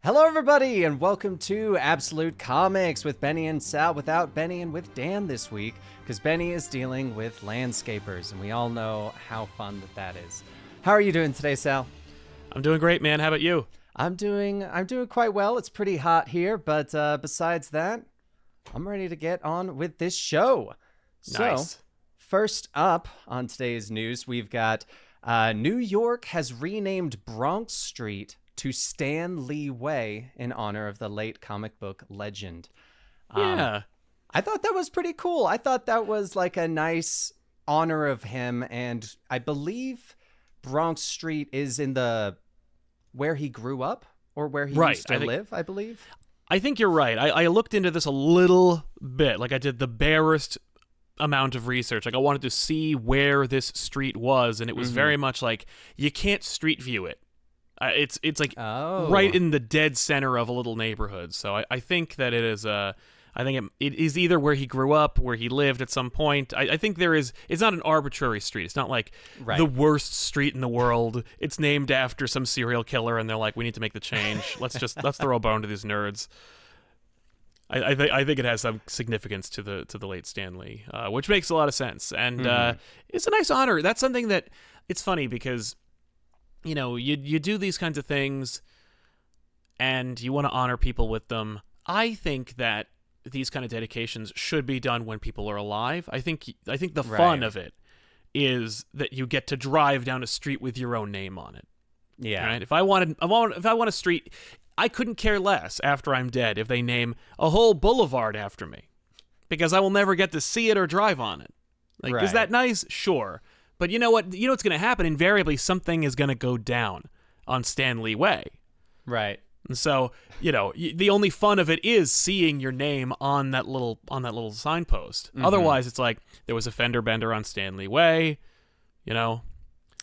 Hello, everybody, and welcome to Absolute Comics with Benny and Sal without Benny and with Dan this week, because Benny is dealing with landscapers, and we all know how fun that is. How are you doing today, Sal? I'm doing great, man. How about you? I'm doing quite well. It's pretty hot here, but besides that, I'm ready to get on with this show. Nice. So, first up on today's news, we've got New York has renamed Bronx Street to Stan Lee Way in honor of the late comic book legend. Yeah. I thought that was pretty cool. I thought that was like a nice honor of him, and I believe Bronx Street is in the where he grew up or where he used to live, I believe. I think you're right. I looked into this a little bit. Like, I did the barest amount of research. Like, I wanted to see where this street was, and it was very much like you can't street view it. It's like right in the dead center of a little neighborhood. So I think that it is I think it is either where he grew up, where he lived at some point. I think it's not an arbitrary street. It's not like the worst street in the world. It's named after some serial killer, and they're like, we need to make the change. Let's throw a bone to these nerds. I think it has some significance to the late Stan Lee, which makes a lot of sense, and it's a nice honor. That's something that it's funny because, you know, you do these kinds of things and you want to honor people with them. I think that these kind of dedications should be done when people are alive. I think the fun of it is that you get to drive down a street with your own name on it. Yeah. Right? If I want a street, I couldn't care less after I'm dead if they name a whole boulevard after me, because I will never get to see it or drive on it. Like, is that nice? Sure. But you know what? You know what's going to happen? Invariably, something is going to go down on Stan Lee Way. Right. And so, you know, the only fun of it is seeing your name on that little signpost. Otherwise, it's like there was a fender bender on Stan Lee Way, you know.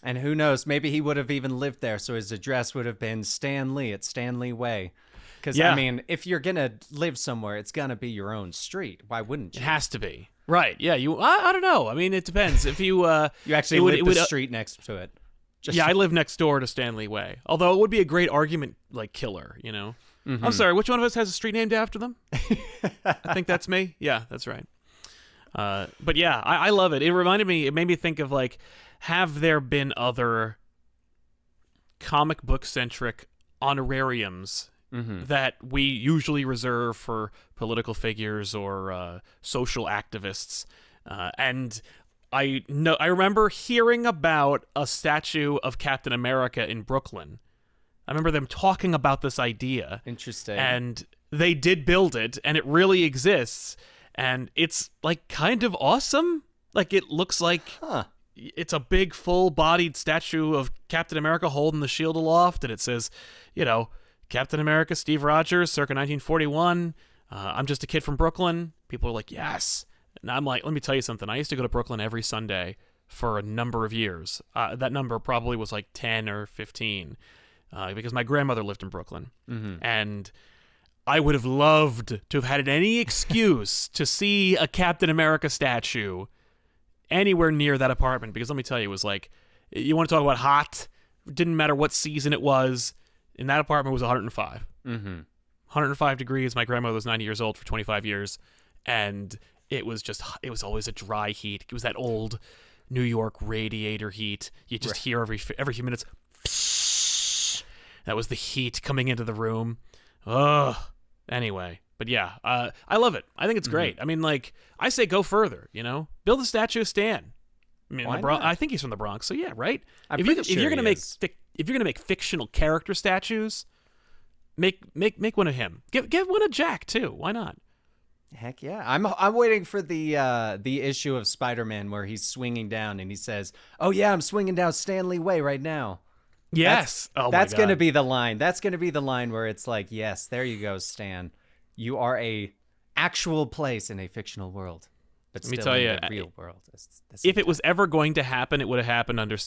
And who knows? Maybe he would have even lived there, so his address would have been Stan Lee at Stanley Way. Because, I mean, if you're going to live somewhere, it's going to be your own street. Why wouldn't you? It has to be. Right, yeah. I don't know. I mean, it depends. If you... you actually live the street next to it. I live next door to Stanley Way. Although it would be a great argument, like, killer, you know? I'm sorry, which one of us has a street named after them? I think that's me. Yeah, that's right. But yeah, I love it. It made me think of, like, have there been other comic book-centric honorariums that we usually reserve for political figures or social activists? And I remember hearing about a statue of Captain America in Brooklyn. I remember them talking about this idea. Interesting. And they did build it, and it really exists. And it's, like, kind of awesome. Like, it looks like it's a big, full-bodied statue of Captain America holding the shield aloft, and it says, you know, Captain America, Steve Rogers, circa 1941. I'm just a kid from Brooklyn. People are like, yes. And I'm like, let me tell you something. I used to go to Brooklyn every Sunday for a number of years. That number probably was like 10 or 15 because my grandmother lived in Brooklyn. And I would have loved to have had any excuse to see a Captain America statue anywhere near that apartment, because let me tell you, it was like, you want to talk about hot? It didn't matter what season it was. In that apartment, it was 105. 105 degrees. My grandmother was 90 years old for 25 years. And it was always a dry heat. It was that old New York radiator heat. You just hear every few minutes. That was the heat coming into the room. Ugh. Anyway, but yeah, I love it. I think it's great. I mean, like, I say go further, you know? Build a statue of Stan. I mean, I think he's from the Bronx, so yeah, right? If you're going to make fictional character statues, make one of him. Give one of Jack too. Why not? Heck yeah. I'm waiting for the issue of Spider-Man where he's swinging down and he says, "Oh yeah, I'm swinging down Stanley Way right now." Yes. That's going to be the line. That's going to be the line where it's like, "Yes, there you go, Stan. You are a actual place in a fictional world." But let me tell you, the real world. If it was ever going to happen, it would have happened under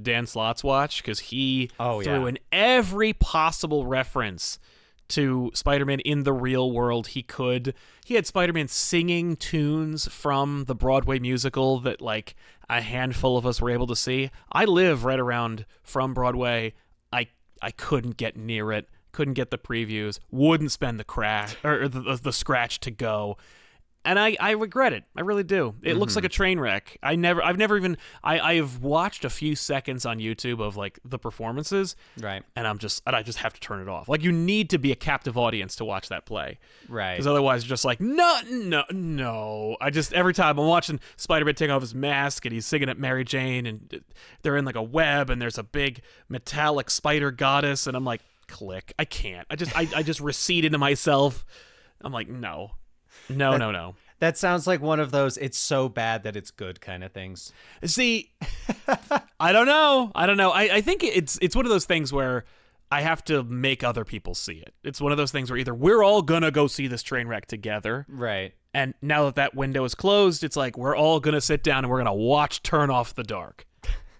Dan Slott's watch, because he threw in every possible reference to Spider-Man in the real world he could. He had Spider-Man singing tunes from the Broadway musical that, like, a handful of us were able to see. I live right around from Broadway. I couldn't get near it, couldn't get the previews, wouldn't spend the crash or the scratch to go. And I regret it. I really do. It looks like a train wreck. I've watched a few seconds on YouTube of like the performances. Right. And I just have to turn it off. Like, you need to be a captive audience to watch that play. Right. Because otherwise you're just like, no. Every time I'm watching Spider-Man take off his mask and he's singing at Mary Jane and they're in like a web and there's a big metallic spider goddess and I'm like, click. I can't. I just recede into myself. I'm like, no. No. That sounds like one of those it's so bad that it's good kind of things. See, I don't know. I think it's one of those things where I have to make other people see it. It's one of those things where either we're all gonna go see this train wreck together. Right. And now that window is closed, it's like we're all gonna sit down and we're gonna watch Turn Off the Dark.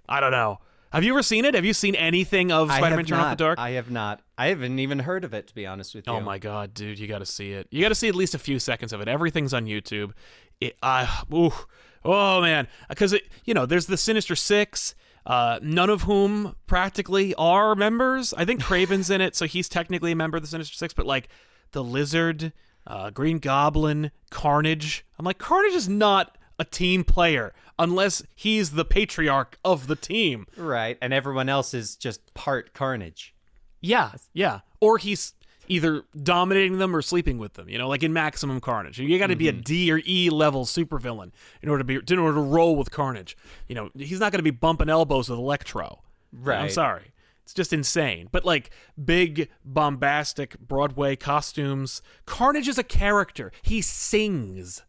I don't know. Have you ever seen it? Have you seen anything of Spider-Man Turn Off the Dark? I have not. I haven't even heard of it, to be honest with you. Oh my God, dude, you got to see it. You got to see at least a few seconds of it. Everything's on YouTube. Oh man, because there's the Sinister Six, none of whom practically are members. I think Kraven's in it, so he's technically a member of the Sinister Six. But like the Lizard, Green Goblin, Carnage. I'm like, Carnage is not a team player unless he's the patriarch of the team. Right, and everyone else is just part Carnage. Yeah. Or he's either dominating them or sleeping with them, like in Maximum Carnage. You got to be a D or E level supervillain in order to roll with Carnage. He's not going to be bumping elbows with Electro. Right. I'm sorry. It's just insane. But like big, bombastic Broadway costumes. Carnage is a character. He sings.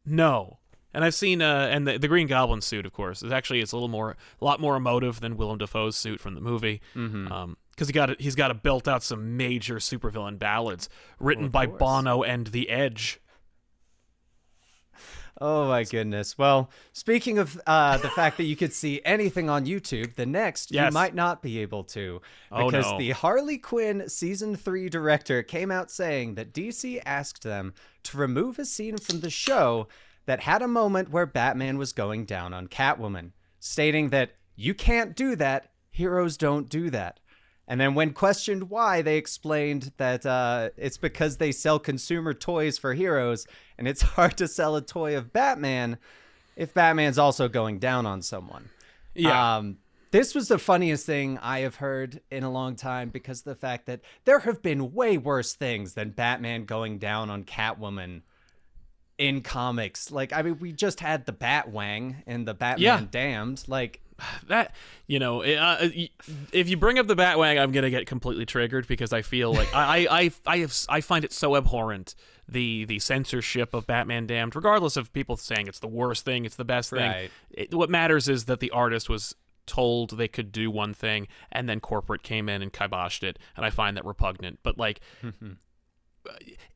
No. And I've seen, and the Green Goblin suit, of course, it's a lot more emotive than Willem Dafoe's suit from the movie. Because he's got to belt out some major supervillain ballads written by Bono and The Edge. Oh my goodness. Well, speaking of the fact that you could see anything on YouTube, the next you might not be able to. Because the Harley Quinn Season 3 director came out saying that DC asked them to remove a scene from the show that had a moment where Batman was going down on Catwoman, stating that you can't do that, heroes don't do that. And then when questioned why, they explained that it's because they sell consumer toys for heroes, and it's hard to sell a toy of Batman if Batman's also going down on someone. Yeah. This was the funniest thing I have heard in a long time because of the fact that there have been way worse things than Batman going down on Catwoman in comics. Like, I mean, we just had the Batwang and the Batman Damned. Like that, if you bring up the Batwang, I'm gonna get completely triggered because I feel like I find it so abhorrent, the censorship of Batman Damned, regardless of people saying it's the worst thing, it's the best thing. What matters is that the artist was told they could do one thing and then corporate came in and kiboshed it, and I find that repugnant. But like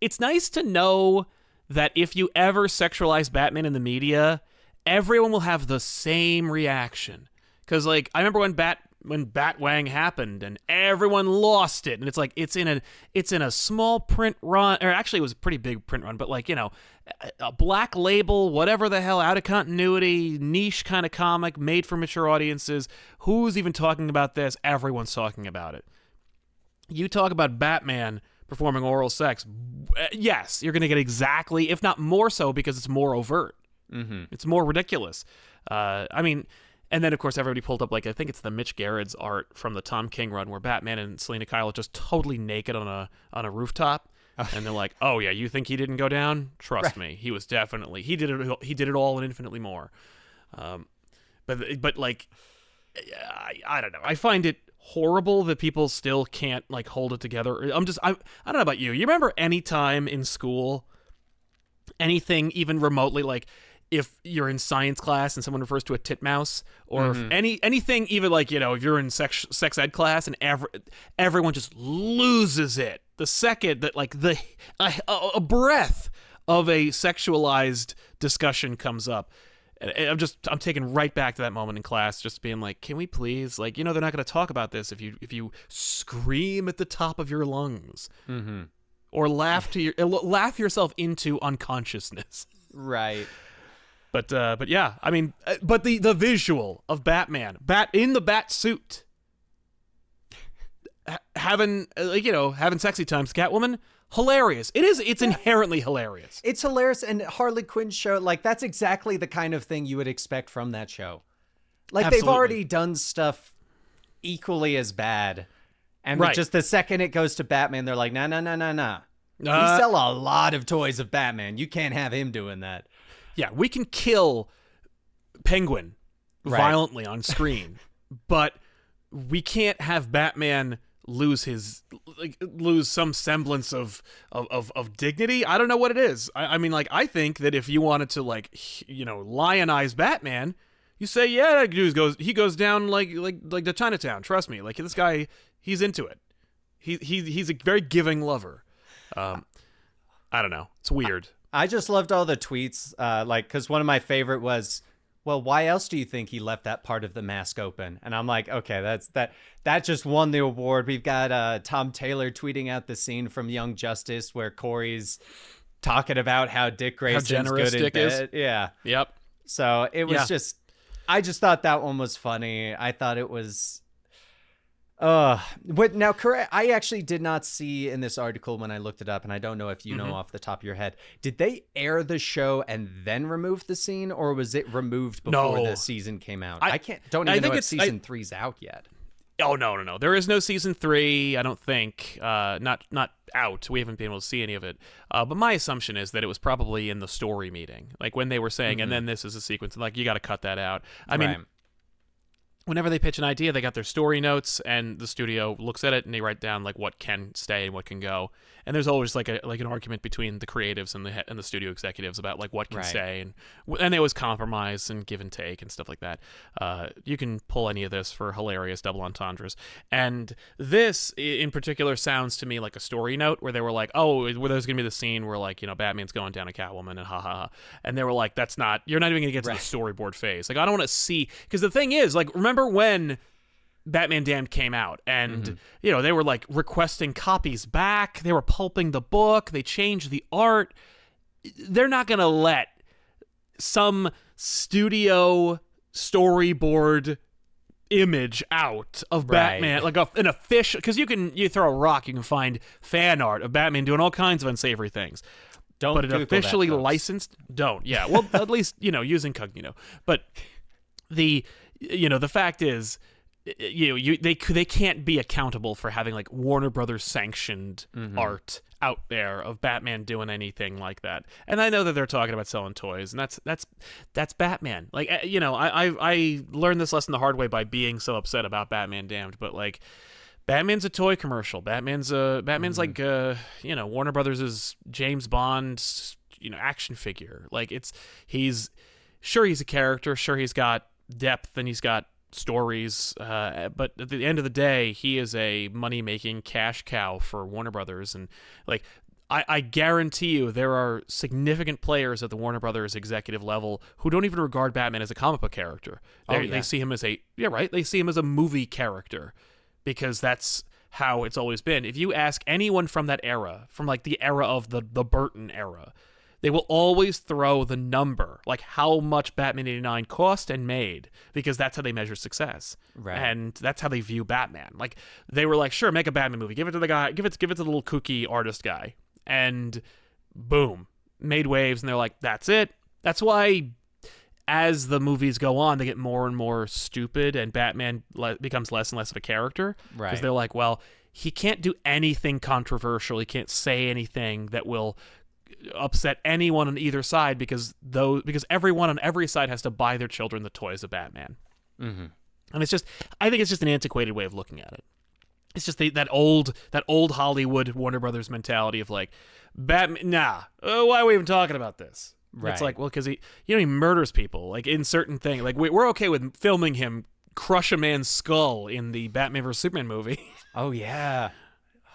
it's nice to know that if you ever sexualize Batman in the media, everyone will have the same reaction. Because, like, I remember when Batwang happened and everyone lost it, and it's like it's in a small print run, or actually it was a pretty big print run, but like, a Black Label, whatever the hell, out of continuity, niche kind of comic made for mature audiences. Who's even talking about this? Everyone's talking about it. You talk about Batman performing oral sex, yes, you're going to get exactly, if not more so, because it's more overt. It's more ridiculous. I mean, and then of course everybody pulled up, like, I think it's the Mitch Gerrard's art from the Tom King run where Batman and Selena Kyle are just totally naked on a rooftop, and they're like, "Oh yeah, you think he didn't go down? Trust me, he was definitely he did it all and infinitely more." But like, I don't know. I find it horrible that people still can't like hold it together. I don't know about you. You remember any time in school, anything even remotely, like if you're in science class and someone refers to a titmouse, or if anything even like, if you're in sex ed class and everyone just loses it the second that like a breath of a sexualized discussion comes up. I'm taken right back to that moment in class, just being like, can we please, like, they're not going to talk about this if you scream at the top of your lungs, or laugh yourself into unconsciousness. Right. But yeah, I mean, but the visual of Batman, in the bat suit, having having sexy times, Catwoman. Hilarious. It's inherently hilarious. It's hilarious, and Harley Quinn's show, like, that's exactly the kind of thing you would expect from that show. Like, Absolutely. they've already done stuff equally as bad, and just the second it goes to Batman, they're like, nah. We sell a lot of toys of Batman. You can't have him doing that. Yeah, we can kill Penguin violently on screen, but we can't have Batman lose some semblance of dignity. I don't know what it is. I mean, like, I think that if you wanted to, like, lionize Batman, you say, yeah, that dude goes down like the Chinatown. Trust me, like, this guy, he's into it. He's a very giving lover. I don't know. It's weird. I just loved all the tweets, because one of my favorite was, well, why else do you think he left that part of the mask open? And I'm like, okay, that just won the award. We've got Tom Taylor tweeting out the scene from Young Justice where Corey's talking about how Dick Grayson's good in bed. Yeah. Yep. So it was I just thought that one was funny. I thought it was... But now, correct. I actually did not see in this article when I looked it up, and I don't know if you know off the top of your head. Did they air the show and then remove the scene, or was it removed before the season came out? I don't even know if season 3's out yet. Oh no! There is no season 3. I don't think. Not out. We haven't been able to see any of it. But my assumption is that it was probably in the story meeting, like when they were saying, and then this is a sequence. Like, you got to cut that out. I mean. Whenever they pitch an idea, they got their story notes, and the studio looks at it and they write down, like, what can stay and what can go. And there's always like an argument between the creatives and the studio executives about, like, what can stay, and they always compromise and give and take and stuff like that. You can pull any of this for hilarious double entendres. And this in particular sounds to me like a story note where they were like, oh, where there's gonna be the scene where, like, Batman's going down a Catwoman and ha ha ha, and they were like, you're not even gonna get to the storyboard phase. Like, I don't want to see, because the thing is, like, remember when Batman Damned came out and they were, like, requesting copies back, they were pulping the book, they changed the art. They're not gonna let some studio storyboard image out of Batman, like an official, because you throw a rock, you can find fan art of Batman doing all kinds of unsavory things. Don't, but an officially licensed, don't. Yeah, well, at least use incognito. But the fact is, they can't be accountable for having, like, Warner Brothers sanctioned art out there of Batman doing anything like that. And I know that they're talking about selling toys, and that's Batman. Like, I learned this lesson the hard way by being so upset about Batman Damned, but, like, Batman's a toy commercial. Batman's like Warner Brothers' James Bond action figure. Like, he's a character, sure, he's got depth and he's got stories, but at the end of the day, he is a money-making cash cow for Warner Brothers. And, like, I guarantee you there are significant players at the Warner Brothers executive level who don't even regard Batman as a comic book character. They see him as they see him as a movie character, because that's how it's always been. If you ask anyone from that era, from, like, the era of the Burton era, they will always throw the number, like how much Batman 89 cost and made, because that's how they measure success. Right. And that's how they view Batman. Like, they were like, sure, make a Batman movie. Give it to the guy, give it to the little kooky artist guy. And boom, made waves, and they're like, that's it. That's why as the movies go on, they get more and more stupid, and Batman becomes less and less of a character. Right. Because they're like, well, he can't do anything controversial. He can't say anything that will upset anyone on either side, because everyone on every side has to buy their children the toys of Batman. And I think it's just an antiquated way of looking at it. It's just that old Hollywood Warner Brothers mentality of, like, Batman. Why are we even talking about this? Right. It's like, well, because he murders people, like, in certain things. Like, we're okay with filming him crush a man's skull in the Batman vs Superman movie. Oh yeah.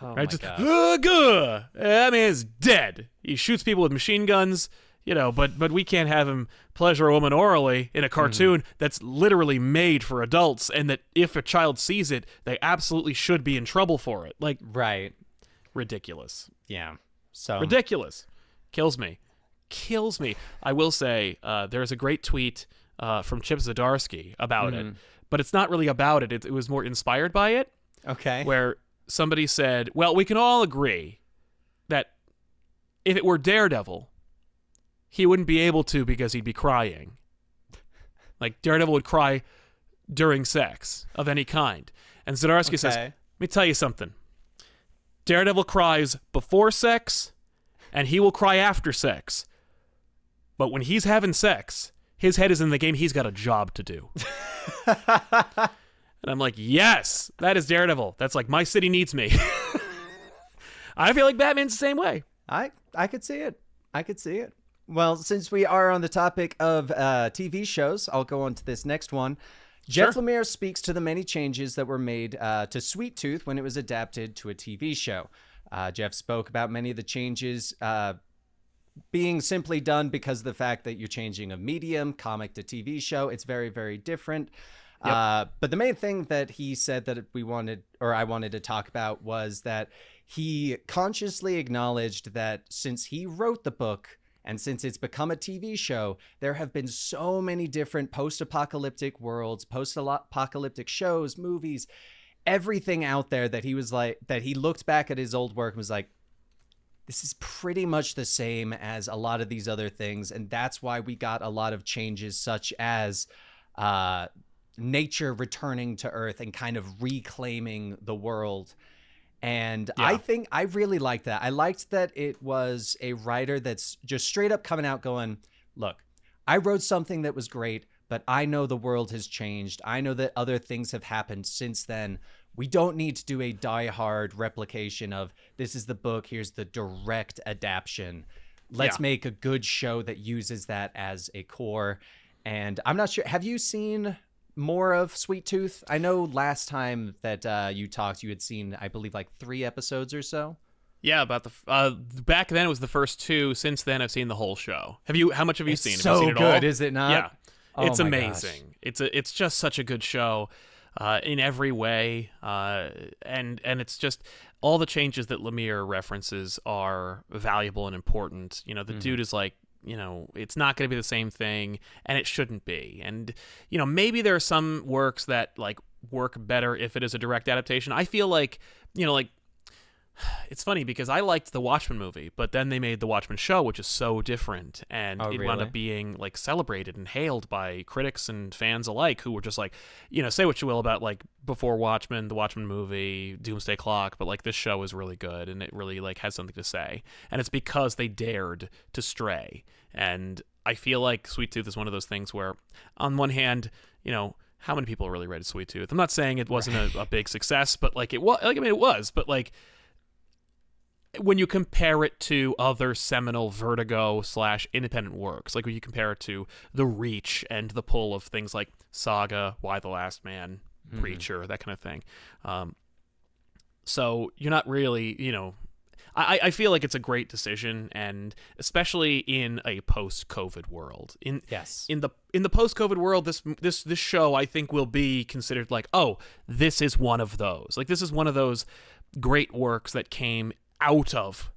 Oh, right? my God. That man's dead. He shoots people with machine guns, but we can't have him pleasure a woman orally in a cartoon that's literally made for adults, and that if a child sees it, they absolutely should be in trouble for it. Like, right. Ridiculous. Yeah. So ridiculous. Kills me. I will say, there's a great tweet from Chip Zdarsky about it, but it's not really about it. It was more inspired by it. Okay. Where somebody said, well, we can all agree that if it were Daredevil, he wouldn't be able to because he'd be crying. Like, Daredevil would cry during sex of any kind. And Zdarsky says, let me tell you something. Daredevil cries before sex, and he will cry after sex. But when he's having sex, his head is in the game. He's got a job to do. And I'm like, yes, that is Daredevil. That's like, my city needs me. I feel like Batman's the same way. I could see it. I could see it. Well, since we are on the topic of TV shows, I'll go on to this next one. Jeff Lemire speaks to the many changes that were made to Sweet Tooth when it was adapted to a TV show. Jeff spoke about many of the changes being simply done because of the fact that you're changing a medium, comic to TV show. It's very, very different. Yep. But the main thing that he said that I wanted to talk about was that he consciously acknowledged that since he wrote the book, and since it's become a TV show, there have been so many different post-apocalyptic worlds, post-apocalyptic shows, movies, everything out there that he was like, that he looked back at his old work and was like, this is pretty much the same as a lot of these other things. And that's why we got a lot of changes such as nature returning to Earth and kind of reclaiming the world. And I think I really liked that. I liked that it was a writer that's just straight up coming out going, look, I wrote something that was great, but I know the world has changed. I know that other things have happened since then. We don't need to do a die-hard replication of this is the book, here's the direct adaptation. Let's make a good show that uses that as a core. And I'm not sure, have you seen more of Sweet Tooth? I know last time that you talked, you had seen, I believe, like 3 episodes or so. Yeah, about the back then it was the first 2. Since then, I've seen the whole show. How much have you seen? So have you seen it good, all? is it not? Yeah, it's my amazing. Gosh. It's just such a good show in every way, and it's just all the changes that Lemire references are valuable and important. You know, the dude is like, you know, it's not going to be the same thing, and it shouldn't be. And, you know, maybe there are some works that, like, work better if it is a direct adaptation. I feel like, you know, like, it's funny because I liked the Watchmen movie, but then they made the Watchmen show, which is so different, and it wound up being, like, celebrated and hailed by critics and fans alike who were just like, you know, say what you will about, like, before Watchmen, the Watchmen movie, Doomsday Clock, but, like, this show is really good, and it really, like, has something to say. And it's because they dared to stray. And I feel like Sweet Tooth is one of those things where, on one hand, you know, how many people really rated Sweet Tooth? I'm not saying it wasn't a big success, but, like, it was, like, I mean, it was, but, like, when you compare it to other seminal Vertigo / independent works, like when you compare it to the reach and the pull of things like Saga, Why the Last Man, Preacher, that kind of thing. So you're not really, you know, I feel like it's a great decision, and especially in a post-COVID world. In the post-COVID world, this show I think will be considered like, oh, this is one of those. Like, this is one of those great works that came out of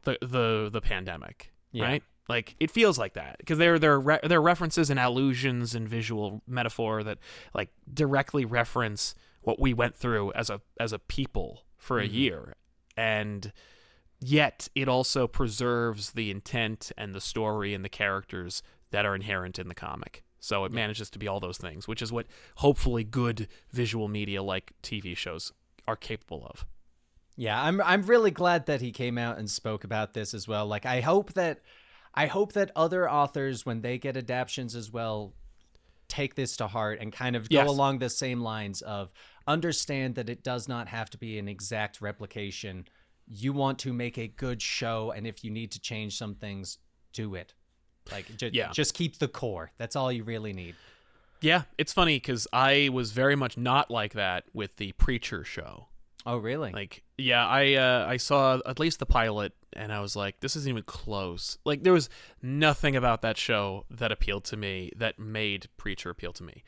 the pandemic, right? Like, it feels like that because there are references and allusions and visual metaphor that, like, directly reference what we went through as a people for a year, and yet it also preserves the intent and the story and the characters that are inherent in the comic. So it manages to be all those things, which is what hopefully good visual media like TV shows are capable of. Yeah, I'm really glad that he came out and spoke about this as well. Like, I hope that other authors, when they get adaptions as well, take this to heart and kind of go along the same lines of understand that it does not have to be an exact replication. You want to make a good show, and if you need to change some things, do it. Like, just keep the core. That's all you really need. Yeah, it's funny because I was very much not like that with the Preacher show. Oh, really? Like, yeah, I saw at least the pilot, and I was like, this isn't even close. Like, there was nothing about that show that appealed to me that made Preacher appeal to me.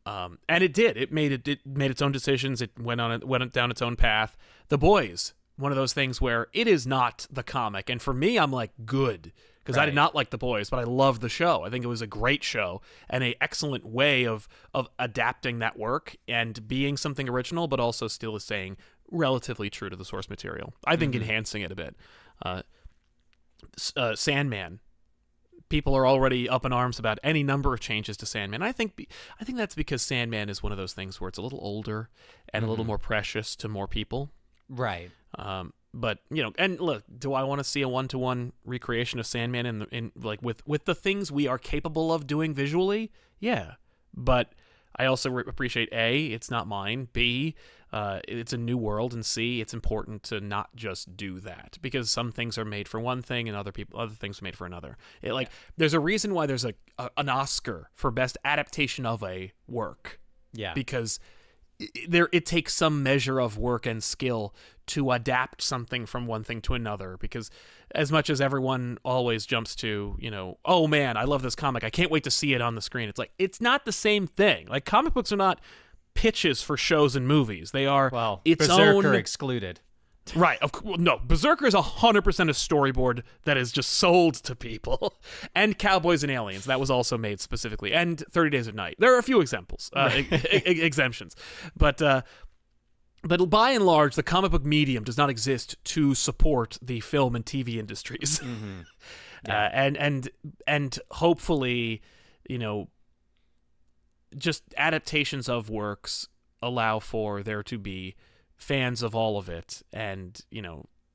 And it did. It made its own decisions. It went down its own path. The Boys, one of those things where it is not the comic, and for me, I'm like, good, because I did not like The Boys, but I loved the show. I think it was a great show and an excellent way of adapting that work and being something original, but also still saying relatively true to the source material. I think enhancing it a bit. Sandman. People are already up in arms about any number of changes to Sandman. I think that's because Sandman is one of those things where it's a little older and a little more precious to more people. Right. But and look, do I want to see a 1-to-1 recreation of Sandman in like with the things we are capable of doing visually? Yeah, but I also appreciate A, it's not mine. B, it's a new world, and C, it's important to not just do that because some things are made for one thing and other things are made for another. There's a reason why there's an Oscar for best adaptation of a work. Yeah, because it takes some measure of work and skill to adapt something from one thing to another, because as much as everyone always jumps to, oh man, I love this comic, I can't wait to see it on the screen. It's like, it's not the same thing. Like, comic books are not pitches for shows and movies. They are its Berserker own excluded. Right. No, Berserker is 100% a storyboard that is just sold to people. And Cowboys and Aliens, that was also made specifically. And 30 Days of Night. There are a few examples, exemptions. But by and large, the comic book medium does not exist to support the film and TV industries. Mm-hmm. Yeah. And hopefully, just adaptations of works allow for there to be fans of all of it, and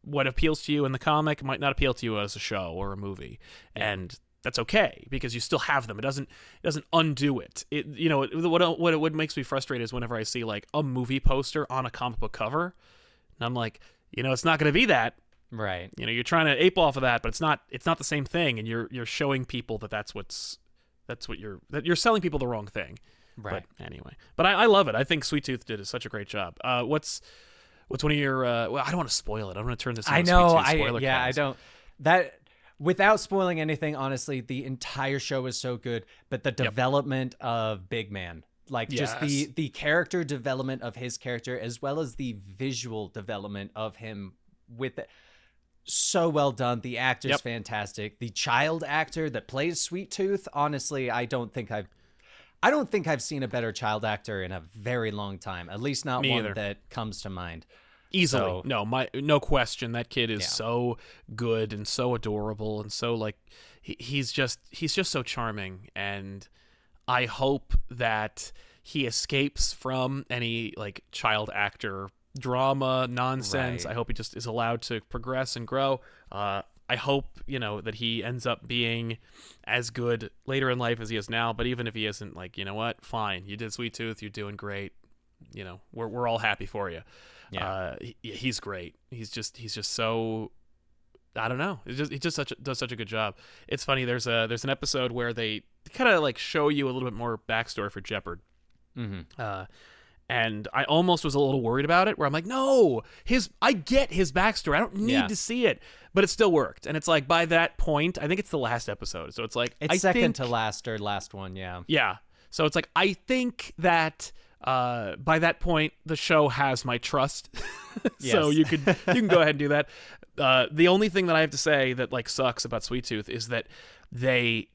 what appeals to you in the comic might not appeal to you as a show or a movie, and that's okay because you still have them. It doesn't undo it. What makes me frustrated is whenever I see like a movie poster on a comic book cover, and I'm like, it's not going to be that. Right. You're trying to ape off of that, but it's not the same thing, and you're showing people that you're selling people the wrong thing. Right. But anyway, I love it. I think Sweet Tooth did such a great job. What's one of your? Well, I don't want to spoil it. I don't want to turn this into Sweet Tooth spoiler cast. I don't. That without spoiling anything, honestly, the entire show is so good. But the development of Big Man, just the character development of his character, as well as the visual development of him, so well done. The actor's fantastic. The child actor that plays Sweet Tooth, honestly, I don't think I've seen a better child actor in a very long time. At least not one that comes to mind. Easily. No question. That kid is so good and so adorable and so he's just so charming, and I hope that he escapes from any child actor drama nonsense. Right. I hope he just is allowed to progress and grow. I hope, that he ends up being as good later in life as he is now. But even if he isn't, what? Fine. You did Sweet Tooth. You're doing great. We're all happy for you. Yeah. He's great. He's just so, I don't know. He just does such a good job. It's funny. There's an episode where they kind of show you a little bit more backstory for Jeopard. Mm-hmm. And I almost was a little worried about it, where I'm like, no, I get his backstory. I don't need to see it, but it still worked. And it's by that point, I think it's the last episode. So it's it's second to last or last one. Yeah. Yeah. So it's I think that by that point, the show has my trust. So you can go ahead and do that. The only thing that I have to say that sucks about Sweet Tooth is that they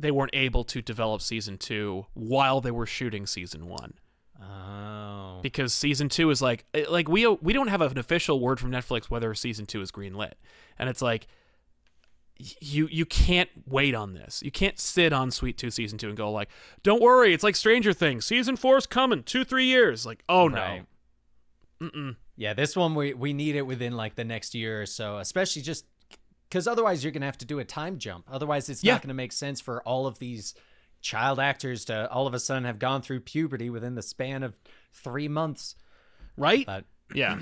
weren't able to develop season 2 while they were shooting season 1. Oh. Because season 2 is we don't have an official word from Netflix whether season 2 is greenlit, and it's you can't wait on this. You can't sit on Sweet Tooth season 2 and go don't worry, it's like Stranger Things, season 4's coming 2-3 years. Oh no. Mm-mm. Yeah, this one we need it within the next year or so, especially just because otherwise you're gonna have to do a time jump. Otherwise it's not gonna make sense for all of these child actors to all of a sudden have gone through puberty within the span of 3 months, right? Yeah.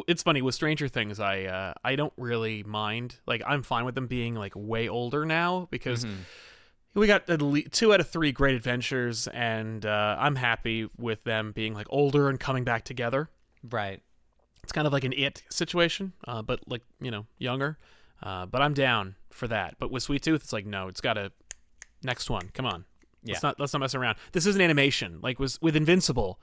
It's funny with Stranger Things, I don't really mind. I'm fine with them being way older now, because we got at least 2 out of 3 great adventures, and I'm happy with them being older and coming back together. Right. It's kind of like an It situation, but younger. But I'm down for that. But with Sweet Tooth, it's no, it's got to next one. Come on. Yeah. Let's not mess around. This is an animation. With Invincible,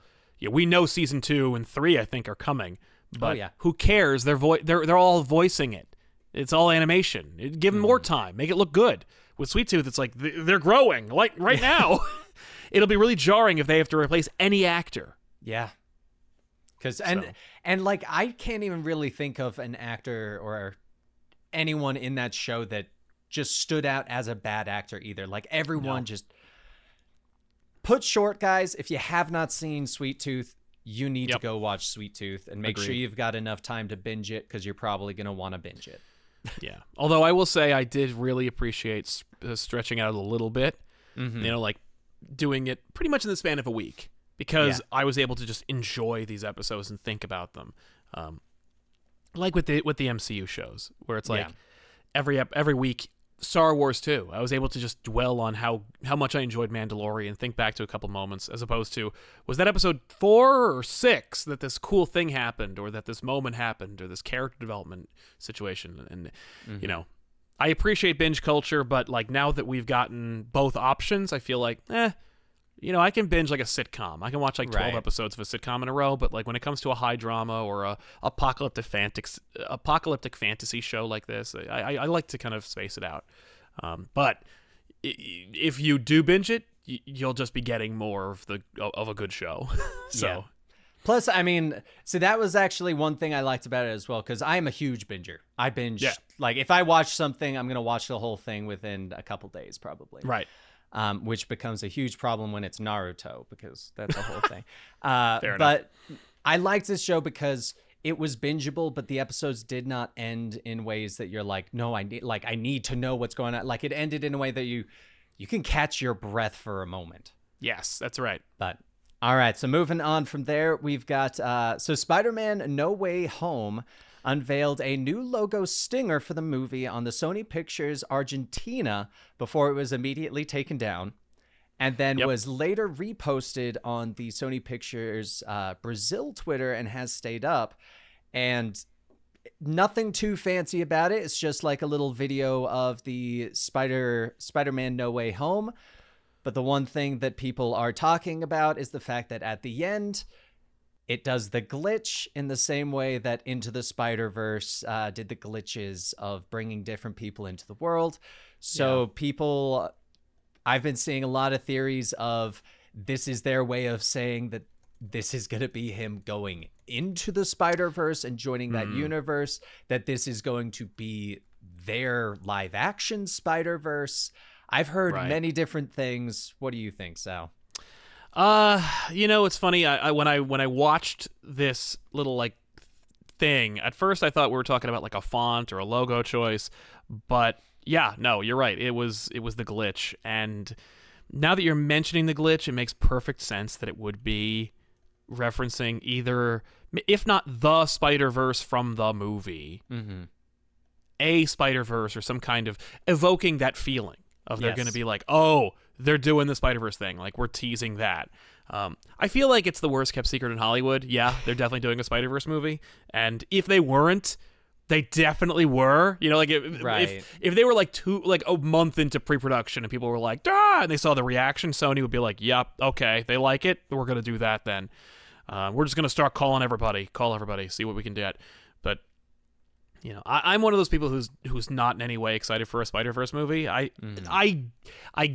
we know season 2 and 3 I think are coming, but who cares? They're all voicing it. It's all animation. Give them more time. Make it look good. With Sweet Tooth, it's they're growing right now. It'll be really jarring if they have to replace any actor. Yeah. And like I can't even really think of an actor or anyone in that show that just stood out as a bad actor either. Like everyone just put short, guys. If you have not seen Sweet Tooth, you need to go watch Sweet Tooth and make sure you've got enough time to binge it, because you're probably going to want to binge it. Yeah. Although I will say I did really appreciate stretching out a little bit, like doing it pretty much in the span of a week, because I was able to just enjoy these episodes and think about them. Like with the MCU shows, where it's like every week. Star Wars too. I was able to just dwell on how much I enjoyed Mandalorian, think back to a couple moments, as opposed to, was that episode 4 or 6 that this cool thing happened, or that this moment happened, or this character development situation. And I appreciate binge culture, but like now that we've gotten both options, I feel like I can binge like a sitcom. I can watch like 12 episodes of a sitcom in a row, but like when it comes to a high drama or a apocalyptic fantasy show like this, I like to kind of space it out. But if you do binge it, you'll just be getting more of a good show. So. Plus, I mean, so that was actually one thing I liked about it as well, because I am a huge binger. I binge, like if I watch something, I'm going to watch the whole thing within a couple days probably. Right. Which becomes a huge problem when it's Naruto, because that's a whole thing. But I liked this show because it was bingeable, but the episodes did not end in ways that you're like, no, I need to know what's going on. Like it ended in a way that you can catch your breath for a moment. Yes, that's right. But all right, so moving on from there, we've got so Spider-Man No Way Home unveiled a new logo stinger for the movie on the Sony Pictures Argentina before it was immediately taken down, and then was later reposted on the Sony Pictures Brazil Twitter and has stayed up. And nothing too fancy about it. It's just like a little video of the Spider-Man No Way Home. But the one thing that people are talking about is the fact that at the end, it does the glitch in the same way that Into the Spider-Verse did the glitches of bringing different people into the world. So I've been seeing a lot of theories of this is their way of saying that this is going to be him going into the Spider-Verse and joining that universe, that this is going to be their live action Spider-Verse. I've heard many different things. What do you think, Sal? It's funny. I when I watched this little like thing, at first I thought we were talking about like a font or a logo choice, but yeah, no, you're right. It was the glitch, and now that you're mentioning the glitch, it makes perfect sense that it would be referencing either, if not the Spider-Verse from the movie, a Spider-Verse or some kind of evoking that feeling of they're going to be like, oh, they're doing the Spider-Verse thing. Like, we're teasing that. I feel like it's the worst kept secret in Hollywood. Yeah, they're definitely doing a Spider-Verse movie. And if they weren't, they definitely were. Like if they were like a month into pre-production and people were like, ah, and they saw the reaction, Sony would be like, yep, okay, they like it. We're going to do that then. We're just going to start calling everybody, see what we can get. But I'm one of those people who's not in any way excited for a Spider-Verse movie. I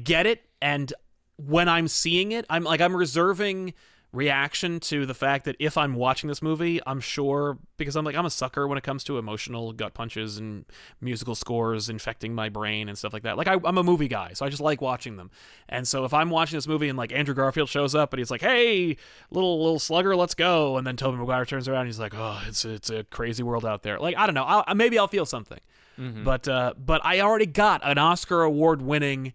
get it, and when I'm seeing it, I'm reserving reaction to the fact that if I'm watching this movie, I'm sure, because I'm a sucker when it comes to emotional gut punches and musical scores infecting my brain and stuff like that. Like I'm a movie guy, so I just like watching them. And so if I'm watching this movie and like Andrew Garfield shows up and he's like, "Hey, little slugger, let's go," and then Tobey Maguire turns around and he's like, "Oh, it's a crazy world out there." Like I don't know, maybe I'll feel something. But I already got an Oscar award winning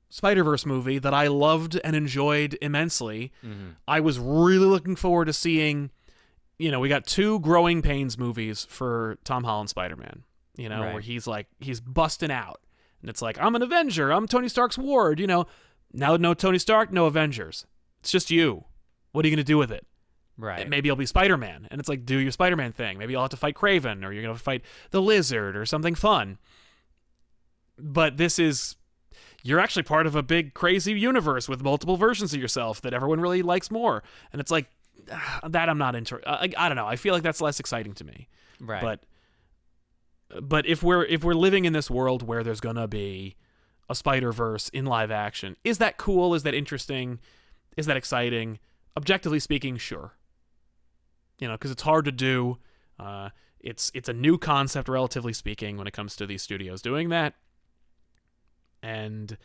Spider-Verse movie that I loved and enjoyed immensely. I was really looking forward to seeing, we got 2 Growing Pains movies for Tom Holland Spider-Man, where he's busting out. And it's like, I'm an Avenger. I'm Tony Stark's ward, Now no Tony Stark, no Avengers. It's just you. What are you going to do with it? Right. And maybe I'll be Spider-Man. And it's like, do your Spider-Man thing. Maybe I'll have to fight Kraven, or you're going to fight the Lizard or something fun. But this is... You're actually part of a big, crazy universe with multiple versions of yourself that everyone really likes more. And it's like, that I'm not into. I don't know. I feel like that's less exciting to me. Right. But if we're living in this world where there's going to be a Spider-Verse in live action, is that cool? Is that interesting? Is that exciting? Objectively speaking, sure. because it's hard to do. It's a new concept, relatively speaking, when it comes to these studios doing that. And,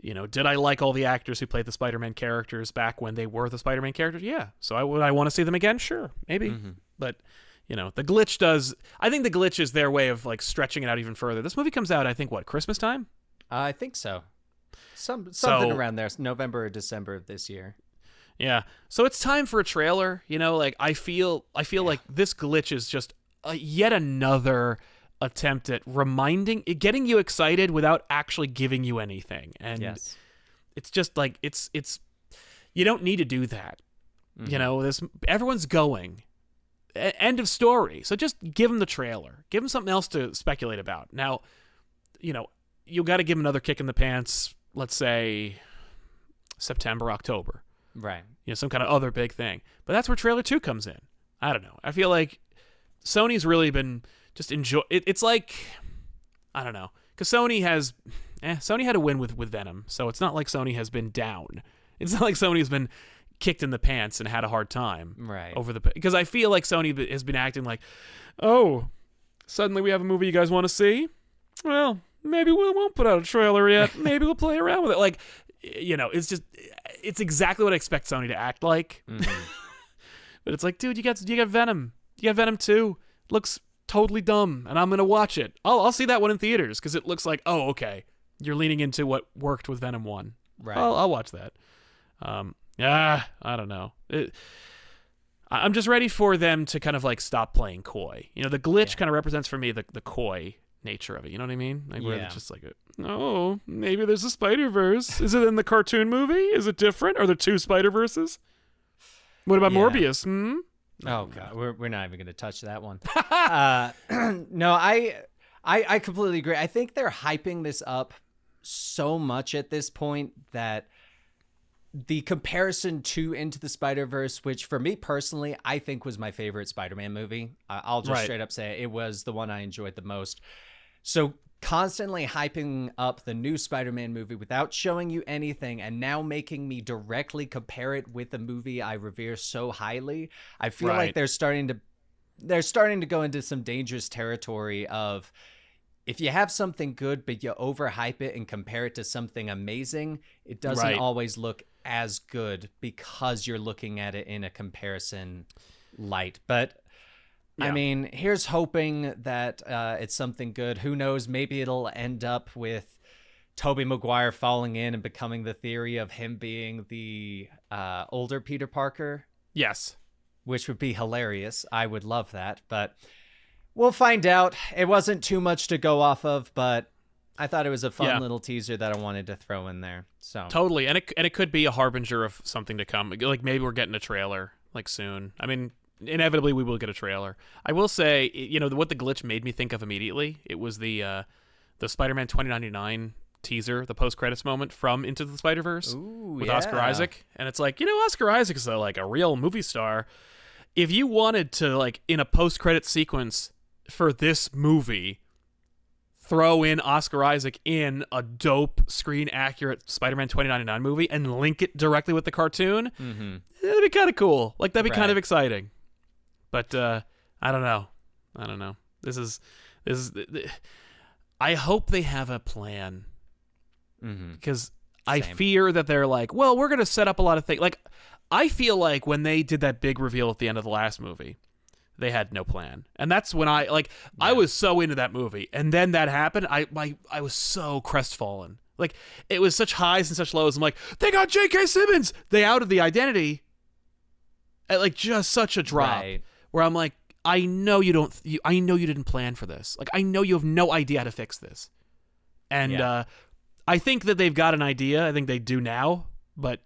did I like all the actors who played the Spider-Man characters back when they were the Spider-Man characters? Yeah. So would I want to see them again? Sure, maybe. Mm-hmm. But, the glitch does... I think the glitch is their way of, like, stretching it out even further. This movie comes out, I think, Christmas time? I think so. Something around there. November or December of this year. Yeah. So it's time for a trailer. I feel like this glitch is just yet another attempt at getting you excited without actually giving you anything. And it's just like, it's you don't need to do that. Mm-hmm. Everyone's going. End of story. So just give them the trailer. Give them something else to speculate about. Now, you got to give them another kick in the pants, let's say September, October. Right. Some kind of other big thing. But that's where trailer 2 comes in. I don't know. I feel like Sony's really been just enjoy. It's like, I don't know. Because Sony had a win with Venom. So it's not like Sony has been down. It's not like Sony has been kicked in the pants and had a hard time. Right. Because I feel like Sony has been acting like, oh, suddenly we have a movie you guys want to see? Well, maybe we won't put out a trailer yet. Maybe we'll play around with it. Like, it's exactly what I expect Sony to act like. Mm-hmm. But it's like, dude, you got Venom. You got Venom 2. Looks totally dumb, and I'm going to watch it. I'll see that one in theaters because it looks like, oh, okay, you're leaning into what worked with Venom 1. Right. I'll watch that. I don't know. I'm just ready for them to kind of like stop playing coy. The glitch kind of represents for me the coy nature of it. You know what I mean? Like where it's just like, oh, maybe there's a Spider-Verse. Is it in the cartoon movie? Is it different? Are there 2 Spider-Verses? What about Morbius? Oh god, we're not even going to touch that one. No, I completely agree. I think they're hyping this up so much at this point that the comparison to Into the Spider-Verse, which for me personally, I think was my favorite Spider-Man movie. I'll just straight up say it was the one I enjoyed the most. So constantly hyping up the new Spider-Man movie without showing you anything and now making me directly compare it with the movie I revere so highly, I feel like they're starting to go into some dangerous territory of, if you have something good but you overhype it and compare it to something amazing, it doesn't always look as good because you're looking at it in a comparison light. But I mean, here's hoping that it's something good. Who knows? Maybe it'll end up with Tobey Maguire falling in and becoming the theory of him being the older Peter Parker. Yes. Which would be hilarious. I would love that. But we'll find out. It wasn't too much to go off of, but I thought it was a fun little teaser that I wanted to throw in there. So totally. And it could be a harbinger of something to come. Like maybe we're getting a trailer like soon. I mean, inevitably we will get a trailer. I will say, what the glitch made me think of immediately, it was the Spider-Man 2099 teaser, the post-credits moment from Into the Spider-Verse with Oscar Isaac. And it's like, Oscar Isaac is like a real movie star. If you wanted to, like, in a post-credit sequence for this movie, throw in Oscar Isaac in a dope, screen-accurate Spider-Man 2099 movie and link it directly with the cartoon, that'd be kind of cool. Like, that'd be kind of exciting. But I don't know. This is. I hope they have a plan, because I fear that they're like, well, we're gonna set up a lot of things. Like, I feel like when they did that big reveal at the end of the last movie, they had no plan, and that's when I was so into that movie, and then that happened. I was so crestfallen. Like, it was such highs and such lows. I'm like, they got J.K. Simmons. They outed the identity at like just such a drop. Right. Where I'm like, I know you didn't plan for this. Like, I know you have no idea how to fix this. And I think that they've got an idea. I think they do now. But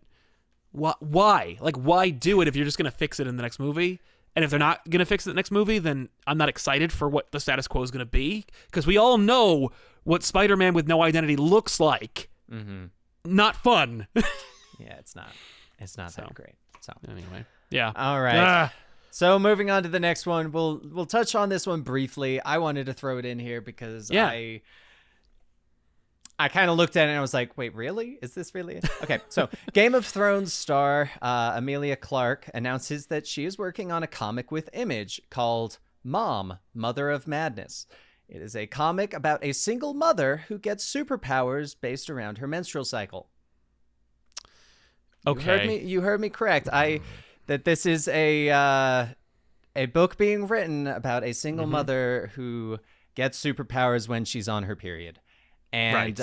why? Like, why do it if you're just going to fix it in the next movie? And if they're not going to fix it in the next movie, then I'm not excited for what the status quo is going to be. Because we all know what Spider-Man with no identity looks like. Mm-hmm. Not fun. Yeah, it's not. It's not that great. So anyway, yeah. All right. So moving on to the next one, we'll touch on this one briefly. I wanted to throw it in here because I kind of looked at it and I was like, wait, really? Is this really it? Okay, so Game of Thrones star Emilia Clarke announces that she is working on a comic with Image called Mom, Mother of Madness. It is a comic about a single mother who gets superpowers based around her menstrual cycle. Okay. You heard me correct. That this is a book being written about a single mother who gets superpowers when she's on her period. And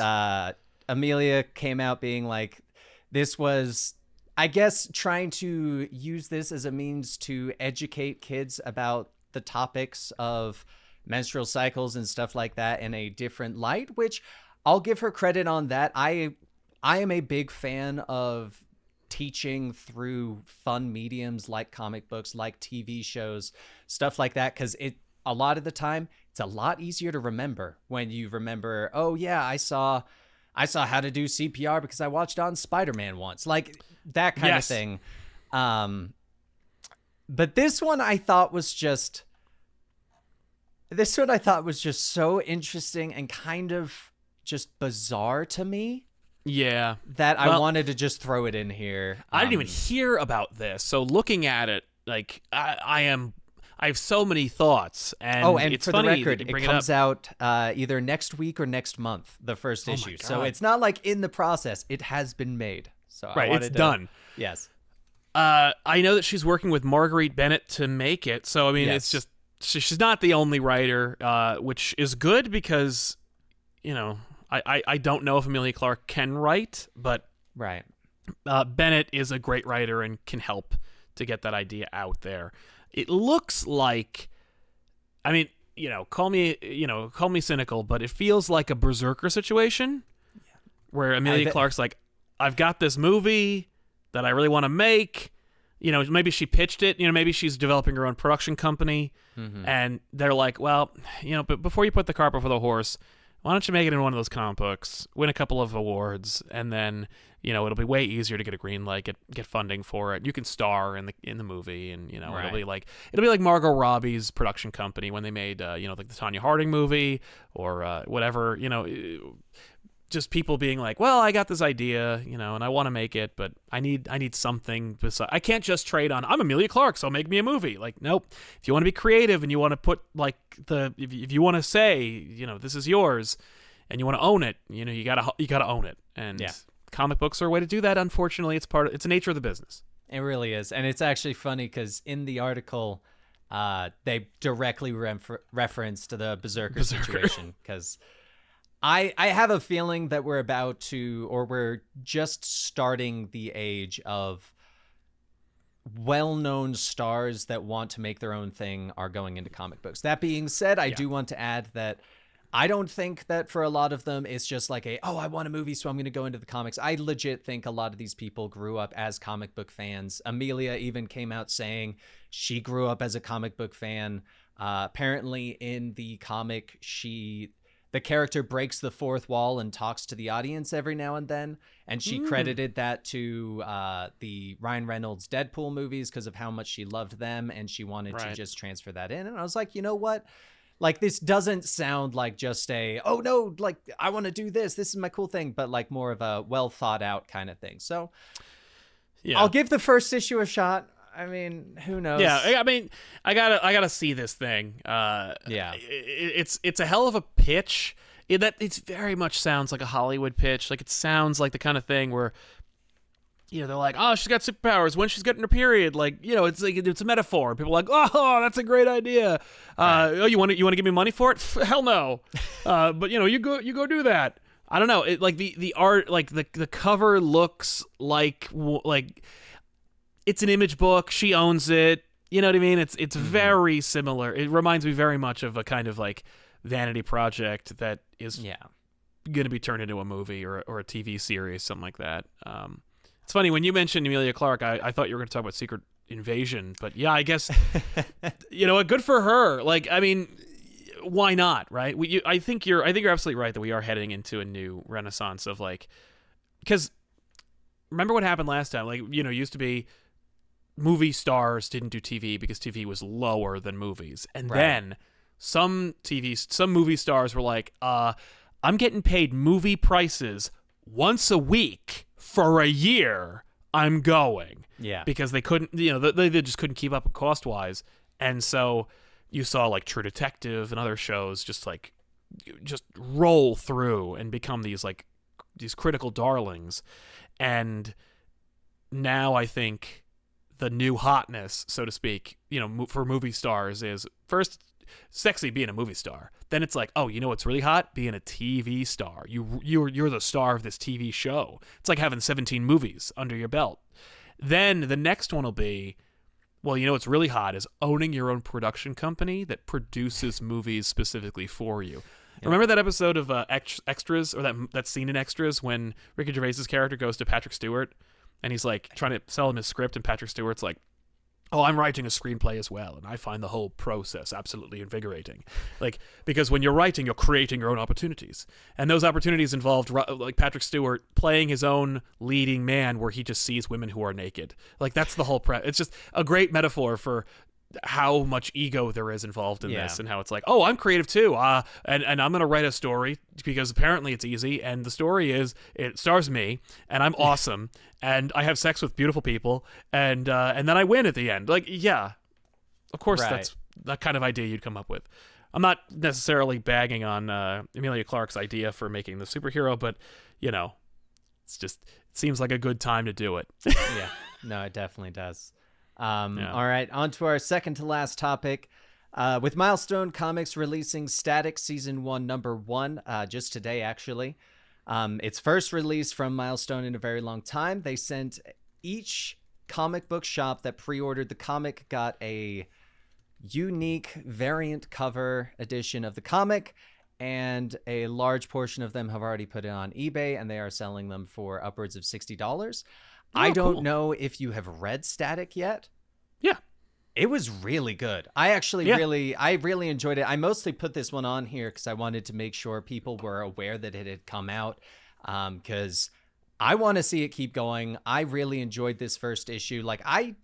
Amelia came out being like, this was, I guess, trying to use this as a means to educate kids about the topics of menstrual cycles and stuff like that in a different light, which I'll give her credit on that. I am a big fan of teaching through fun mediums like comic books, like TV shows, stuff like that, because a lot of the time it's a lot easier to remember when you remember, oh yeah, I saw how to do CPR because I watched on Spider-Man once, like that kind of thing. But this one I thought was just so interesting and kind of just bizarre to me. Yeah. That I wanted to just throw it in here. I didn't even hear about this. So looking at it, like I have so many thoughts. And it's for funny the record, that you it bring comes it up. out either next week or next month, the first issue. So it's not like in the process. It has been made. So it's done. Yes. I know that she's working with Marguerite Bennett to make it. So, I mean, Yes. it's just, she's not the only writer, which is good because, I don't know if Emilia Clarke can write, but Right. Bennett is a great writer and can help to get that idea out there. It looks like, I mean, call me cynical, but it feels like a Berserker situation where Emilia Clarke's like, I've got this movie that I really want to make. Maybe she pitched it. Maybe she's developing her own production company, and they're like, well, but before you put the cart before the horse, why don't you make it in one of those comic books, win a couple of awards, and then it'll be way easier to get a green light, get funding for it. You can star in the movie, and it'll be like Margot Robbie's production company when they made like the Tonya Harding movie or whatever. Just people being like, well, I got this idea, and I want to make it, but I need something besides. I can't just trade on, I'm Emilia Clarke, so make me a movie. Like, nope. If you want to be creative and you want to put like if you want to say, this is yours, and you want to own it, you gotta own it. And comic books are a way to do that. Unfortunately, it's the nature of the business. It really is, and it's actually funny because in the article, they directly referenced the Berserker situation because. I have a feeling that we're just starting the age of well-known stars that want to make their own thing are going into comic books. That being said, I do want to add that I don't think that for a lot of them, it's just like I want a movie, so I'm going to go into the comics. I legit think a lot of these people grew up as comic book fans. Amelia even came out saying she grew up as a comic book fan. Apparently in the comic, the character breaks the fourth wall and talks to the audience every now and then. And she credited that to the Ryan Reynolds Deadpool movies because of how much she loved them. And she wanted to just transfer that in. And I was like, you know what? Like, this doesn't sound like just I want to do this. This is my cool thing. But like more of a well thought out kind of thing. So I'll give the first issue a shot. I mean, who knows? Yeah, I mean, I gotta see this thing. It's a hell of a pitch. It very much sounds like a Hollywood pitch. Like, it sounds like the kind of thing where, they're like, oh, she's got superpowers when she's getting her period. Like, it's like it's a metaphor. People are like, oh, that's a great idea. Oh, you want to give me money for it? Hell no. But you go do that. I don't know. It like the art, like the cover looks like it's an Image book. She owns it. You know what I mean? It's very similar. It reminds me very much of a kind of like vanity project that is going to be turned into a movie or a TV series, something like that. It's funny, when you mentioned Emilia Clarke, I thought you were going to talk about Secret Invasion, but yeah, I guess, good for her. Like, I mean, why not, right? I think you're absolutely right that we are heading into a new renaissance of like, because remember what happened last time? Like, used to be, movie stars didn't do TV because TV was lower than movies. And then some movie stars were like, I'm getting paid movie prices once a week for a year. I'm going. Yeah. Because they couldn't, they just couldn't keep up cost-wise. And so you saw like True Detective and other shows just roll through and become these critical darlings. And now I think the new hotness, so to speak, for movie stars is first sexy being a movie star. Then it's like, oh, you know what's really hot? Being a TV star. You're the star of this TV show. It's like having 17 movies under your belt. Then the next one will be, well, you know what's really hot is owning your own production company that produces movies specifically for you. Yeah. Remember that episode of Extras, or that scene in Extras when Ricky Gervais's character goes to Patrick Stewart and he's like trying to sell him his script, and Patrick Stewart's like, oh, I'm writing a screenplay as well, and I find the whole process absolutely invigorating. Because when you're writing, you're creating your own opportunities. And those opportunities involved, like Patrick Stewart playing his own leading man where he just sees women who are naked. That's the whole it's just a great metaphor for how much ego there is involved in this, and how it's like, oh, I'm creative too, and I'm gonna write a story because apparently it's easy, and the story is it stars me, and I'm awesome, and I have sex with beautiful people, and then I win at the end. Of course, right. That's that kind of idea you'd come up with. I'm not necessarily bagging on Emilia Clarke's idea for making the superhero, but it's just, it seems like a good time to do it. Yeah, no, it definitely does. All right, on to our second to last topic. With Milestone Comics releasing Static Season 1, Number 1, just today, actually. Its first release from Milestone in a very long time. They sent each comic book shop that pre-ordered the comic got a unique variant cover edition of the comic, and a large portion of them have already put it on eBay, and they are selling them for upwards of $60. I don't know if you have read Static yet. Yeah. It was really good. I actually really enjoyed it. I mostly put this one on here because I wanted to make sure people were aware that it had come out, because I want to see it keep going. I really enjoyed this first issue. I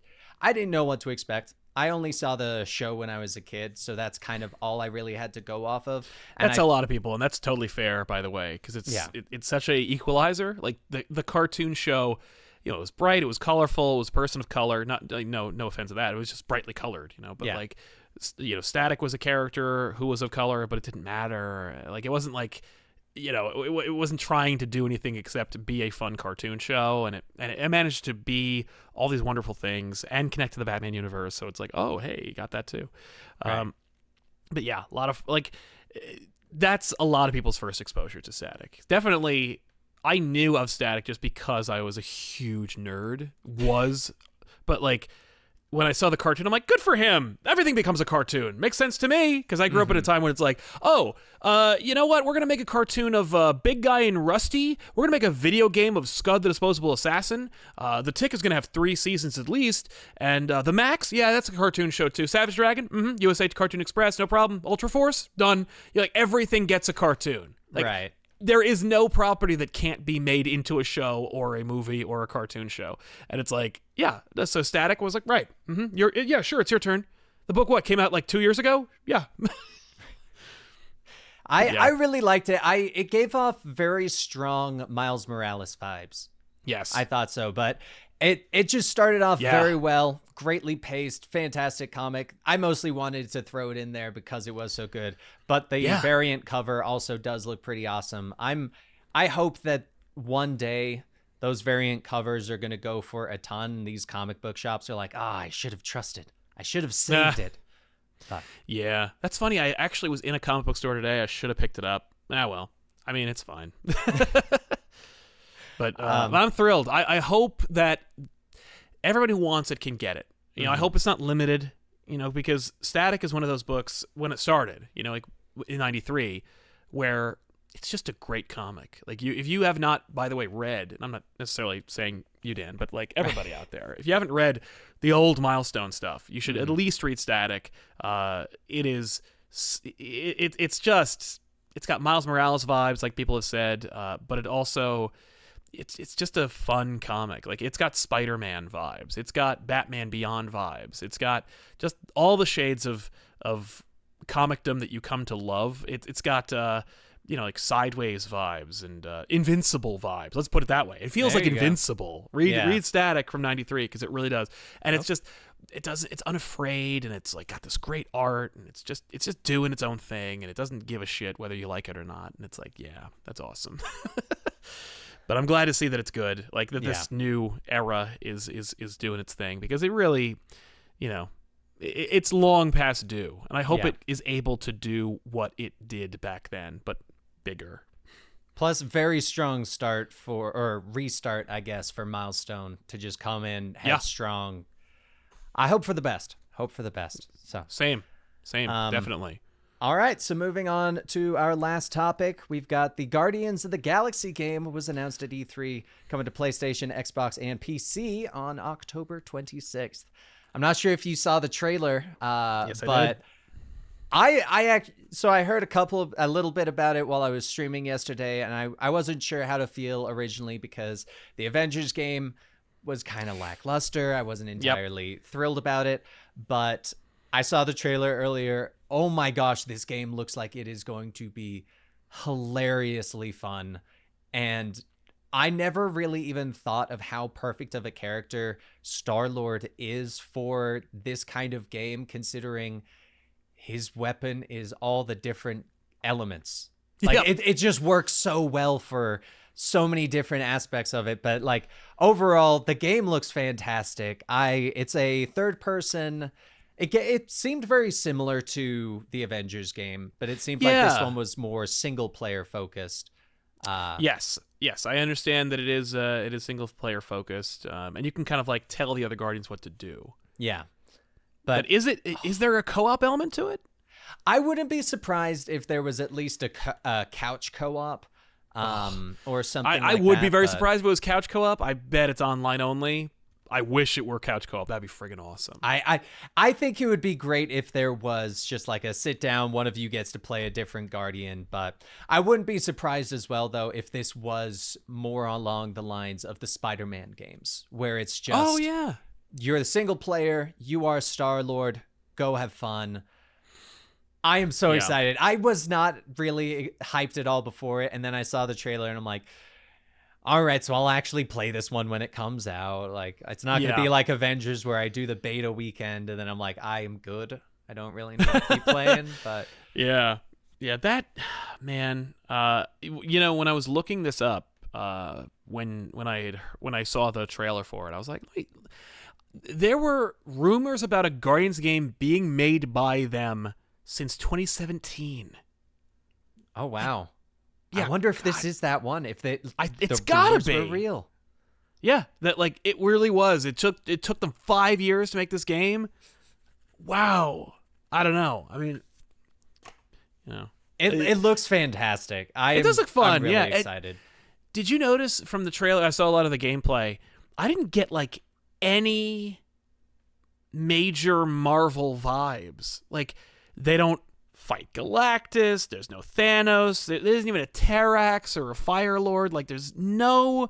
didn't know what to expect. I only saw the show when I was a kid, so that's kind of all I really had to go off of. And that's a lot of people, and that's totally fair, by the way, because it's such a equalizer. Like the cartoon show, it was bright, it was colorful, it was a person of color. Not no offense to that, it was just brightly colored, But Static was a character who was of color, but it didn't matter. It wasn't like, it wasn't trying to do anything except be a fun cartoon show, and it managed to be all these wonderful things and connect to the Batman universe. So it's like, oh, hey, you got that too. Right. But yeah, a lot of that's a lot of people's first exposure to Static. Definitely. I knew of Static just because I was a huge nerd, but when I saw the cartoon, I'm like, good for him. Everything becomes a cartoon. Makes sense to me, because I grew up at a time when it's like, oh, you know what? We're going to make a cartoon of Big Guy and Rusty. We're going to make a video game of Scud the Disposable Assassin. The Tick is going to have 3 seasons at least. And The Max, yeah, that's a cartoon show too. Savage Dragon, USA Cartoon Express, no problem. Ultra Force, done. Everything gets a cartoon. Right. There is no property that can't be made into a show or a movie or a cartoon show. And it's like, yeah. So Static was like, right. Yeah, sure. It's your turn. The book, came out 2 years ago? Yeah. I really liked it. It gave off very strong Miles Morales vibes. Yes. I thought so, but it just started off very well, greatly paced, fantastic comic. I mostly wanted to throw it in there because it was so good, but the variant cover also does look pretty awesome. I hope that one day those variant covers are going to go for a ton. These comic book shops are like, I should have trusted. I should have saved it. But. Yeah, that's funny. I actually was in a comic book store today. I should have picked it up. Well, I mean, it's fine. But I'm thrilled. I hope that everybody who wants it can get it. I hope it's not limited, because Static is one of those books when it started, in 93, where it's just a great comic. If you have not, by the way, read, and I'm not necessarily saying you, Dan, but everybody out there, if you haven't read the old Milestone stuff, you should at least read Static. It's got Miles Morales vibes, like people have said, but it also... It's just a fun comic. It's got Spider-Man vibes. It's got Batman Beyond vibes. It's got just all the shades of comicdom that you come to love. It's got like Sideways vibes and Invincible vibes. Let's put it that way. It feels There like you go. Invincible. Read Static from '93 because it really does. And it's unafraid, and it's like got this great art, and it's just doing its own thing, and it doesn't give a shit whether you like it or not. And it's like, yeah, that's awesome. But I'm glad to see that it's good. Like that this new era is doing its thing, because it really, it's long past due, and I hope it is able to do what it did back then, but bigger. Plus, very strong restart, I guess, for Milestone to just come in headstrong. I hope for the best. So Same, definitely. All right, so moving on to our last topic, we've got the Guardians of the Galaxy game was announced at E3, coming to PlayStation, Xbox, and PC on October 26th. I'm not sure if you saw the trailer, yes, but I heard a little bit about it while I was streaming yesterday, and I wasn't sure how to feel originally because the Avengers game was kind of lackluster. I wasn't entirely thrilled about it, but I saw the trailer earlier. Oh my gosh, this game looks like it is going to be hilariously fun. And I never really even thought of how perfect of a character Star-Lord is for this kind of game, considering his weapon is all the different elements. Like it just works so well for so many different aspects of it. But like overall, the game looks fantastic. It's a third person. It seemed very similar to the Avengers game, but it seemed like this one was more single player focused. Yes, I understand that it is single player focused, and you can kind of like tell the other Guardians what to do. Yeah, but is there a co-op element to it? I wouldn't be surprised if there was at least a couch co-op, or something. I would be very surprised if it was couch co-op. I bet it's online only. I wish it were couch co-op. That'd be friggin' awesome. I think it would be great if there was just like a sit down, one of you gets to play a different Guardian, but I wouldn't be surprised as well, though, if this was more along the lines of the Spider-Man games, where it's just, you're the single player, you are Star-Lord, go have fun. I am so excited. I was not really hyped at all before it, and then I saw the trailer and I'm like, all right, so I'll actually play this one when it comes out. Like, it's not going to be like Avengers where I do the beta weekend and then I'm like, I am good. I don't really need to keep playing, but yeah, that man. When I was looking this up, when I saw the trailer for it, I was like, wait, there were rumors about a Guardians game being made by them since 2017. Oh wow. Yeah, I wonder if this is that one. If it's gotta be real. Yeah, that like it really was. It took them 5 years to make this game. Wow. I don't know. I mean, it looks fantastic. It does look fun. I'm really excited. Did you notice from the trailer? I saw a lot of the gameplay. I didn't get like any major Marvel vibes. Like they don't fight Galactus, there's no Thanos, there isn't even a Terrax or a Fire Lord. Like there's no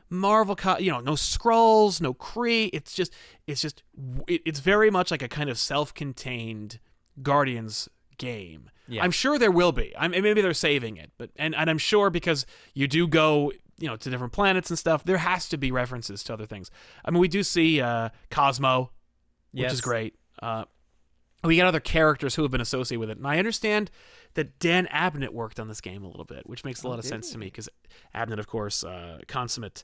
Marvel, no Skrulls, no Kree. It's very much like a kind of self-contained Guardians game. Yeah. I'm sure there will be. Maybe they're saving it, but and I'm sure because you do go, to different planets and stuff, there has to be references to other things. I mean, we do see Cosmo, which is great. We got other characters who have been associated with it. And I understand that Dan Abnett worked on this game a little bit, which makes a lot of sense to me because Abnett, of course, consummate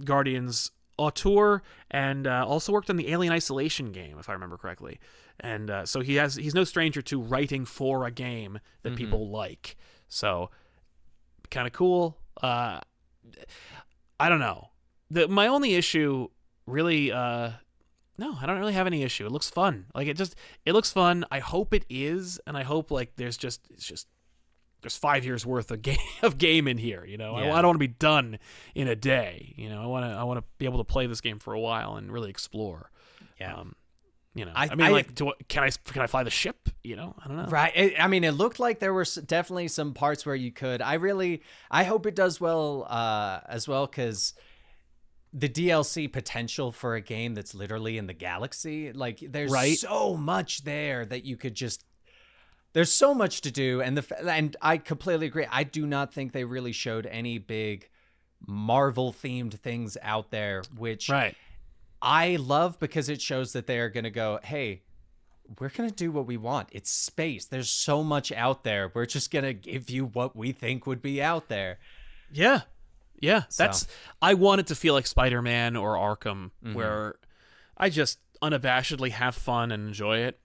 Guardians auteur, and also worked on the Alien Isolation game, if I remember correctly. And so he's no stranger to writing for a game that people like. So kind of cool. I don't know. My only issue really... No, I don't really have any issue. It looks fun. Like it looks fun. I hope it is, and I hope like there's 5 years worth of game in here. I don't want to be done in a day. I want to be able to play this game for a while and really explore. Yeah. Can I fly the ship? I don't know. Right. It looked like there were definitely some parts where you could. I hope it does well as well, because the DLC potential for a game that's literally in the galaxy, like there's so much there that you could just There's so much to do, and I completely agree. I do not think they really showed any big Marvel-themed things out there, which I love because it shows that they are going to go, hey, we're going to do what we want. It's space. There's so much out there. We're just going to give you what we think would be out there. Yeah. Yeah. I want it to feel like Spider-Man or Arkham, where I just unabashedly have fun and enjoy it.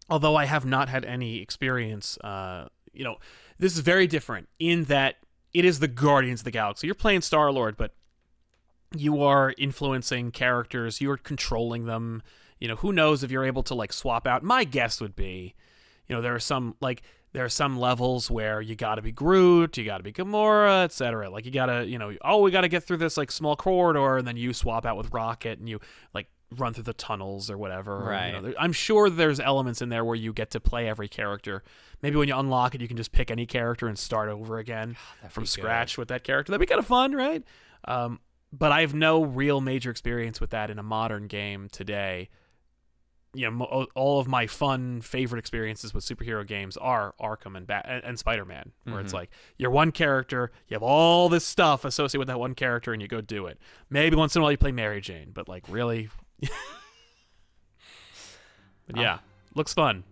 Although I have not had any experience, this is very different in that it is the Guardians of the Galaxy. You're playing Star-Lord, but you are influencing characters. You are controlling them. Who knows if you're able to like swap out. My guess would be, there are some levels where you got to be Groot, you got to be Gamora, etc. Like you got to, we got to get through this like small corridor, and then you swap out with Rocket, and you like run through the tunnels or whatever. Right. I'm sure there's elements in there where you get to play every character. Maybe when you unlock it, you can just pick any character and start over again from scratch with that character. That'd be kind of fun, right? But I have no real major experience with that in a modern game today. All of my fun favorite experiences with superhero games are Arkham and Spider-Man, where it's like you're one character, you have all this stuff associated with that one character, and you go do it. Maybe once in a while you play Mary Jane, but like really. But yeah, looks fun.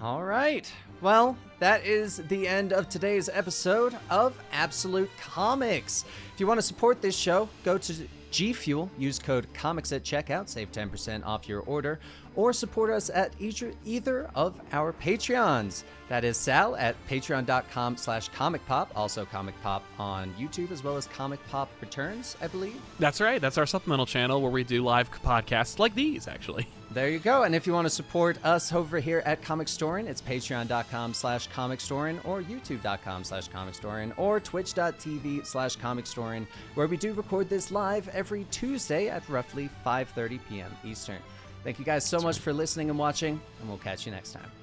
All right. Well, that is the end of today's episode of Absolute Comics. If you want to support this show, go to G Fuel, use code COMICS at checkout, save 10% off your order, or support us at either of our Patreons. That is Sal at patreon.com/comicpop, also Comic Pop on YouTube, as well as Comic Pop Returns, I believe. That's right. That's our supplemental channel where we do live podcasts like these, actually. There you go. And if you want to support us over here at Comic Storin', it's patreon.com/comicstorin, or youtube.com/comicstorin, or twitch.tv/comicstorin, where we do record this live every Tuesday at roughly 5:30 p.m. Eastern. Thank you guys so much for listening and watching, and we'll catch you next time.